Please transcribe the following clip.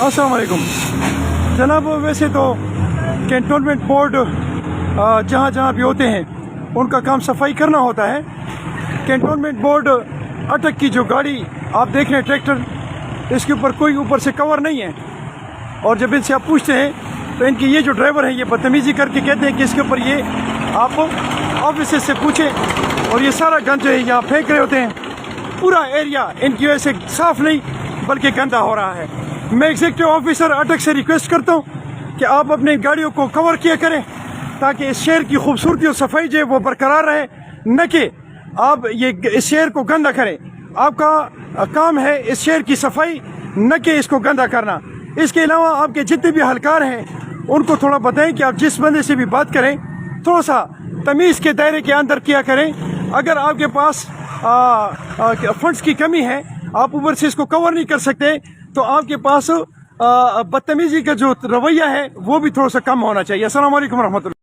السلام علیکم جناب. ویسے تو کینٹونمنٹ بورڈ جہاں جہاں بھی ہوتے ہیں ان کا کام صفائی کرنا ہوتا ہے. کینٹونمنٹ بورڈ اٹک کی جو گاڑی آپ دیکھ رہے ہیں ٹریکٹر، اس کے اوپر کوئی اوپر سے کور نہیں ہے، اور جب ان سے آپ پوچھتے ہیں تو ان کی یہ جو ڈرائیور ہیں یہ بدتمیزی کر کے کہتے ہیں کہ اس کے اوپر یہ آپ آفیسر سے پوچھیں، اور یہ سارا گند جو ہے یہاں پھینک رہے ہوتے ہیں. پورا ایریا ان کی وجہ سے صاف نہیں بلکہ گندا ہو رہا ہے. میں ایگزیکٹو آفیسر اٹک سے ریکویسٹ کرتا ہوں کہ آپ اپنے گاڑیوں کو کور کیا کریں تاکہ اس شہر کی خوبصورتی اور صفائی جو ہے وہ برقرار رہے، نہ کہ آپ یہ اس شہر کو گندا کریں. آپ کا کام ہے اس شہر کی صفائی، نہ کہ اس کو گندا کرنا. اس کے علاوہ آپ کے جتنے بھی اہلکار ہیں ان کو تھوڑا بتائیں کہ آپ جس بندے سے بھی بات کریں تھوڑا سا تمیز کے دائرے کے اندر کیا کریں. اگر آپ کے پاس فنڈز کی کمی ہے، آپ اوپر سے اس کو کور نہیں کر سکتے، تو آپ کے پاس بدتمیزی کا جو رویہ ہے وہ بھی تھوڑا سا کم ہونا چاہیے. السلام علیکم ورحمۃ اللہ.